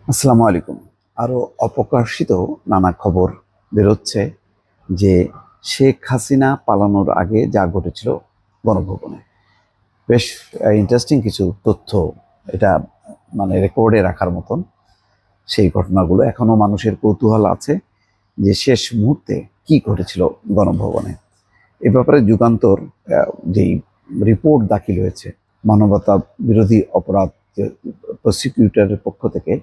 আসসালামু আলাইকুম। আরও অপ্রকাশিত নানা খবর বেরোচ্ছে যে শেখ হাসিনা পালানোর আগে যা ঘটেছিল গণভবনে। বেশ ইন্টারেস্টিং কিছু তথ্য, এটা মানে রেকর্ডে রাখার মতন। সেই ঘটনাগুলো এখনো মানুষের কৌতূহল আছে যে শেষ মুহূর্তে কি ঘটেছিল গণভবনে। এ ব্যাপারে যুগান্তর যেই রিপোর্ট দাখিল হয়েছে মানবতা বিরোধী অপরাধ প্রসিকিউটরের পক্ষ থেকে,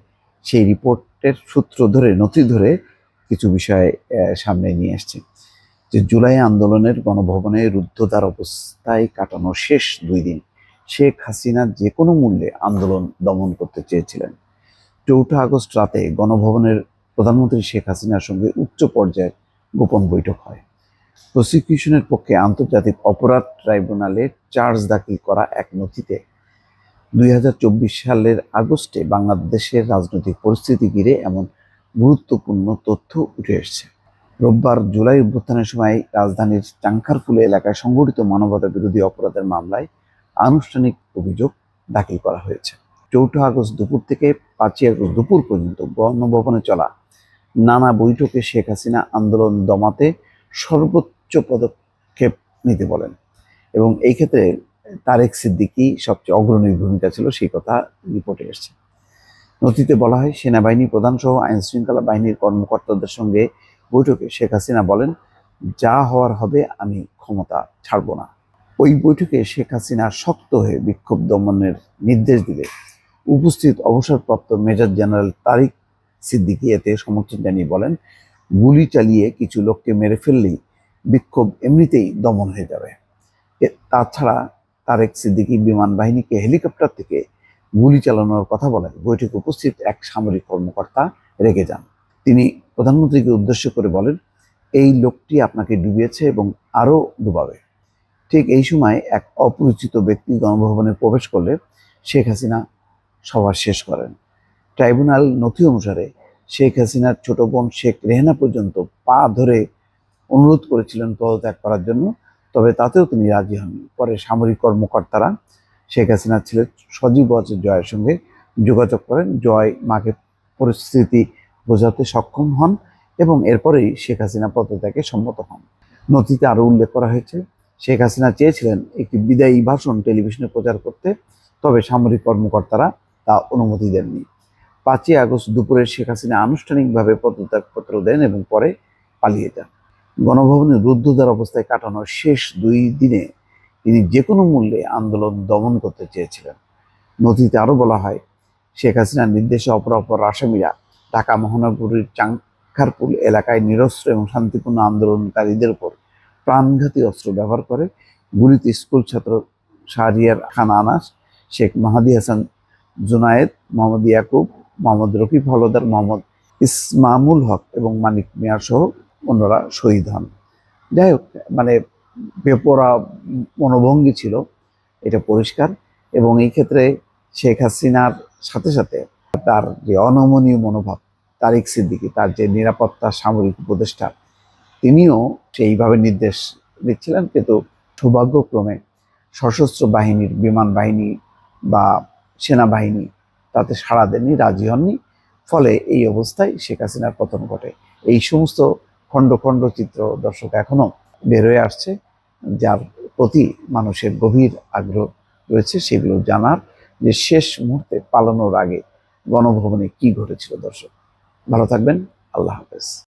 সেই রিপোর্টের সূত্র ধরে নথি ধরে কিছু বিষয় সামনে নিয়ে আসছে। যে জুলাই আন্দোলনের গণভবনে রুদ্ধদ্বার অবস্থায় কাটানো শেষ 2 দিন শেখ হাসিনা যে কোনো মূল্যে আন্দোলন দমন করতে চেয়েছিলেন। 4 আগস্ট রাতে গণভবনের প্রধানমন্ত্রী শেখ হাসিনার সঙ্গে উচ্চ পর্যায়ের গোপন বৈঠক হয়। প্রসিকিউশনের পক্ষে আন্তর্জাতিক অপরাধ ট্রাইব্যুনালে চার্জ দাখিল করা এক নথিতে 2024 সালের আগস্টে বাংলাদেশের রাজনৈতিক পরিস্থিতি ঘিরে এমন গুরুত্বপূর্ণ তথ্য উঠে এসেছে। রোববার জুলাই অভ্যুত্থানের সময় রাজধানীর চাংখারপুল এলাকায় সংঘটিত মানবতা বিরোধী অপরাধের মামলায় আনুষ্ঠানিক অভিযোগ দাখিল করা হয়েছে। 4 আগস্ট দুপুর থেকে 5 আগস্ট দুপুর পর্যন্ত গণভবনে চলা নানা বৈঠকে শেখ হাসিনা আন্দোলন দমাতে সর্বোচ্চ পদক্ষেপ নিতে বলেন এবং এই ক্ষেত্রে তারেক সিদ্দিকী সবচেয়ে অগ্রণী ভূমিকা ছিল, সেই কথা রিপোর্টে এসেছে। নথিতে বলা হয়, সেনাবাহিনী প্রধান সহ আইন শৃঙ্খলা বাহিনীর কর্মকর্তাদের সঙ্গে বৈঠকে শেখ হাসিনা বলেন, যা হওয়ার হবে, আমি ক্ষমতা ছাড়ব না। ওই বৈঠকে শেখ হাসিনা শক্ত হয়ে বিক্ষোভ দমনের নির্দেশ দিলে উপস্থিত অবসরপ্রাপ্ত মেজর জেনারেল তারিক সিদ্দিকী এতে সমর্থন জানিয়ে বলেন, গুলি চালিয়ে কিছু লোককে মেরে ফেললেই বিক্ষোভ এমনিতেই দমন হয়ে যাবে। তাছাড়া তারেক সিদ্দিকী বিমান বাহিনীকে হেলিকপ্টার থেকে গুলি চালানোর কথা বলেন। বৈঠকে উপস্থিত এক সামরিক কর্মকর্তা রেগে যান। তিনি প্রধানমন্ত্রীকে উদ্দেশ্য করে বলেন, এই লোকটি আপনাকে ডুবিয়েছে এবং আরও ডুবাবে। ঠিক এই সময় এক অপরিচিত ব্যক্তি গণভবনে প্রবেশ করলে শেখ হাসিনা সভা শেষ করেন। ট্রাইব্যুনাল নথি অনুসারে শেখ হাসিনার ছোট বোন শেখ রেহেনা পর্যন্ত পা ধরে অনুরোধ করেছিলেন পদত্যাগ করার জন্য, তবে তাতেও তিনি রাজি হননি। পরে সামরিক কর্মকর্তারা শেখ হাসিনার ছেলে সজীব জয়ের সঙ্গে যোগাযোগ করেন। জয় মাকে পরিস্থিতি বোঝাতে সক্ষম হন এবং এরপরেই শেখ হাসিনা পদত্যাগে সম্মত হন। নথিতে আরও উল্লেখ করা হয়েছে, শেখ হাসিনা চেয়েছিলেন একটি বিদায়ী ভাষণ টেলিভিশনে প্রচার করতে, তবে সামরিক কর্মকর্তারা তা অনুমতি দেননি। 5 আগস্ট দুপুরে শেখ হাসিনা আনুষ্ঠানিকভাবে পদত্যাগপত্র দেন এবং পরে পালিয়ে যান। গণভবনে রুদ্ধদ্বার অবস্থায় কাটানোর শেষ 2 দিনে তিনি যে কোনো মূল্যে আন্দোলন দমন করতে চেয়েছিলেন। নথিতে আরও বলা হয়, শেখ হাসিনার নির্দেশে অপরাপর আসামিরা ঢাকা মহানগরীর চাংখারপুল এলাকায় নিরস্ত্র এবং শান্তিপূর্ণ আন্দোলনকারীদের উপর প্রাণঘাতী অস্ত্র ব্যবহার করে। গুলিতে স্কুল ছাত্র শাহরিয়ার খান আনাস, শেখ মাহাদি হাসান জুনায়েদ, মোহাম্মদ ইয়াকুব, মোহাম্মদ রফিক হলদার, মোহাম্মদ ইসমামুল হক এবং মানিক মিয়া সহ অন্যরা শহীদ হন। যাই হোক, মানে বেপরা মনোভঙ্গি ছিল, এটা পরিষ্কার। এবং এই ক্ষেত্রে শেখ হাসিনার সাথে সাথে তার যে অনমনীয় মনোভাব, তারিক সিদ্দিকী তার যে নিরাপত্তা সামরিক উপদেষ্টা, তিনিও সেইভাবে নির্দেশ দিচ্ছিলেন, কিন্তু সৌভাগ্যক্রমে সশস্ত্র বাহিনীর বিমান বাহিনী বা সেনাবাহিনী তাতে সাড়া দেননি, রাজি হননি। ফলে এই অবস্থায় শেখ হাসিনার পতন ঘটে। এই সমস্ত খণ্ড খণ্ড চিত্র দর্শক এখনো বের হয়ে আসছে, যার প্রতি মানুষের গভীর আগ্রহ রয়েছে সেগুলো জানার, যে শেষ মুহূর্তে পালানোর আগে গণভবনে কি ঘটেছিল। দর্শক ভালো থাকবেন, আল্লাহ হাফেজ।